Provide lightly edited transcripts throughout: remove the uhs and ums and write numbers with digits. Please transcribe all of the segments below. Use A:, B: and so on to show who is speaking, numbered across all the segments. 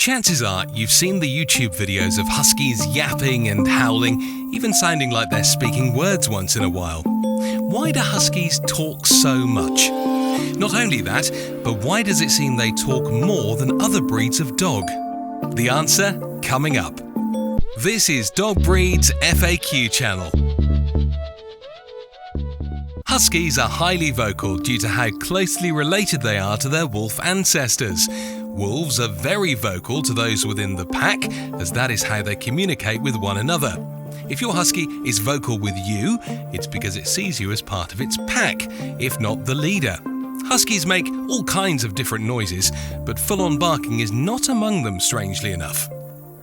A: Chances are you've seen the YouTube videos of Huskies yapping and howling, even sounding like they're speaking words once in a while. Why do Huskies talk so much? Not only that, but why does it seem they talk more than other breeds of dog? The answer coming up. This is Dog Breeds FAQ channel. Huskies are highly vocal due to how closely related they are to their wolf ancestors. Wolves are very vocal to those within the pack, as that is how they communicate with one another. If your husky is vocal with you, it's because it sees you as part of its pack, if not the leader. Huskies make all kinds of different noises, but full-on barking is not among them, strangely enough.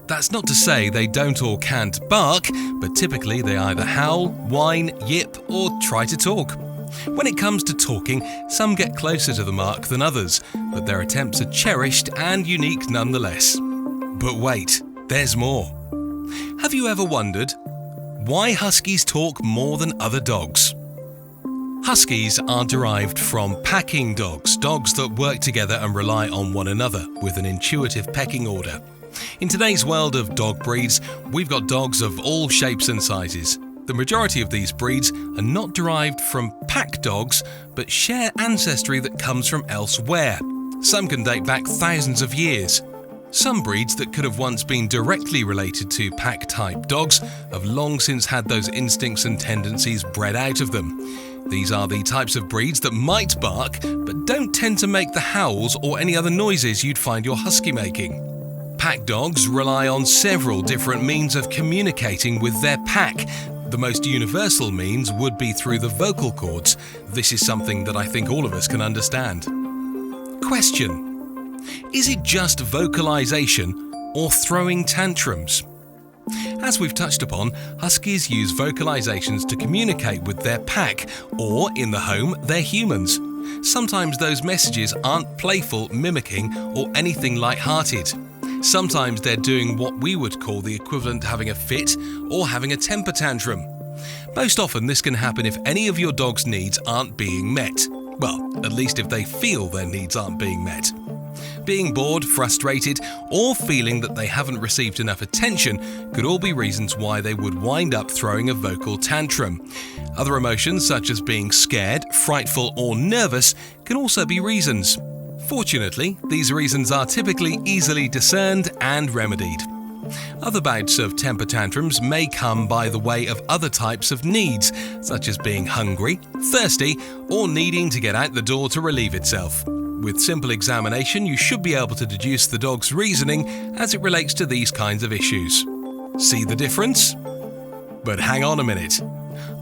A: That's not to say they don't or can't bark, but typically they either howl, whine, yip, or try to talk. When it comes to talking, some get closer to the mark than others, but their attempts are cherished and unique nonetheless. But wait, there's more. Have you ever wondered why Huskies talk more than other dogs? Huskies are derived from packing dogs that work together and rely on one another with an intuitive pecking order. In today's world of dog breeds, we've got dogs of all shapes and sizes. The majority of these breeds are not derived from pack dogs, but share ancestry that comes from elsewhere. Some can date back thousands of years. Some breeds that could have once been directly related to pack-type dogs have long since had those instincts and tendencies bred out of them. These are the types of breeds that might bark, but don't tend to make the howls or any other noises you'd find your husky making. Pack dogs rely on several different means of communicating with their pack. The most universal means would be through the vocal cords. This is something that I think all of us can understand. Question: is it just vocalization or throwing tantrums? As we've touched upon, Huskies use vocalizations to communicate with their pack, or in the home, their humans. Sometimes those messages aren't playful, mimicking, or anything light-hearted. Sometimes they're doing what we would call the equivalent to having a fit or having a temper tantrum. Most often this can happen if any of your dog's needs aren't being met. Well, at least if they feel their needs aren't being met. Being bored, frustrated, or feeling that they haven't received enough attention could all be reasons why they would wind up throwing a vocal tantrum. Other emotions, such as being scared, frightful, or nervous, can also be reasons. Fortunately, these reasons are typically easily discerned and remedied. Other bouts of temper tantrums may come by the way of other types of needs, such as being hungry, thirsty, or needing to get out the door to relieve itself. With simple examination, you should be able to deduce the dog's reasoning as it relates to these kinds of issues. See the difference? But hang on a minute.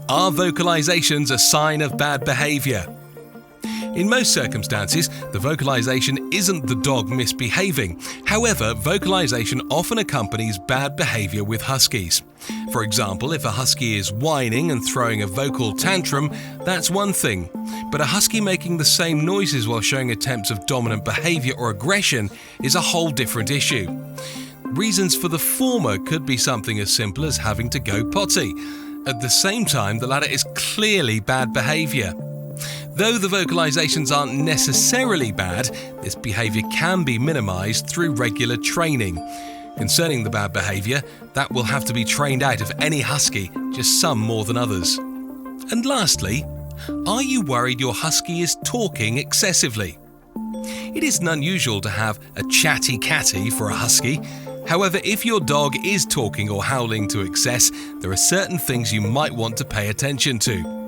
A: Are vocalizations a sign of bad behavior? In most circumstances, the vocalization isn't the dog misbehaving. However, vocalization often accompanies bad behavior with Huskies. For example, if a Husky is whining and throwing a vocal tantrum, that's one thing. But a Husky making the same noises while showing attempts of dominant behavior or aggression is a whole different issue. Reasons for the former could be something as simple as having to go potty. At the same time, the latter is clearly bad behavior. Though the vocalizations aren't necessarily bad, this behavior can be minimized through regular training. Concerning the bad behavior, that will have to be trained out of any Husky, just some more than others. And lastly, are you worried your Husky is talking excessively? It isn't unusual to have a chatty catty for a Husky. However, if your dog is talking or howling to excess, there are certain things you might want to pay attention to.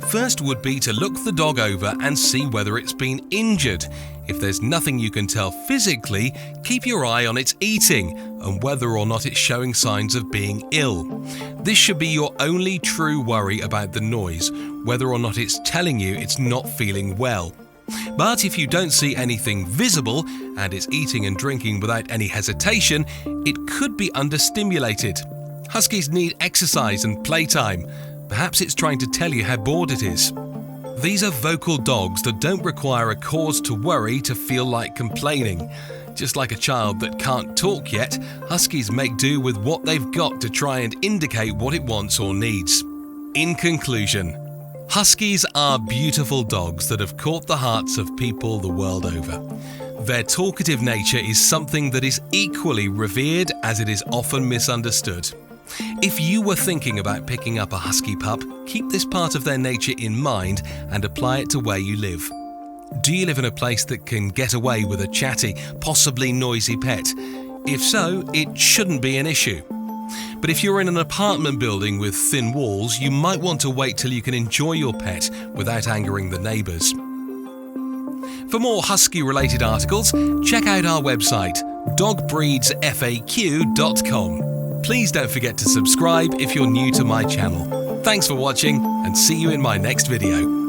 A: First would be to look the dog over and see whether it's been injured. If there's nothing you can tell physically, keep your eye on its eating and whether or not it's showing signs of being ill. This should be your only true worry about the noise, whether or not it's telling you it's not feeling well. But if you don't see anything visible and it's eating and drinking without any hesitation, it could be understimulated. Huskies need exercise and playtime. Perhaps it's trying to tell you how bored it is. These are vocal dogs that don't require a cause to worry to feel like complaining. Just like a child that can't talk yet, Huskies make do with what they've got to try and indicate what it wants or needs. In conclusion, Huskies are beautiful dogs that have caught the hearts of people the world over. Their talkative nature is something that is equally revered as it is often misunderstood. If you were thinking about picking up a husky pup, keep this part of their nature in mind and apply it to where you live. Do you live in a place that can get away with a chatty, possibly noisy pet? If so, it shouldn't be an issue. But if you're in an apartment building with thin walls, you might want to wait till you can enjoy your pet without angering the neighbours. For more husky-related articles, check out our website, dogbreedsfaq.com. Please don't forget to subscribe if you're new to my channel. Thanks for watching, and see you in my next video.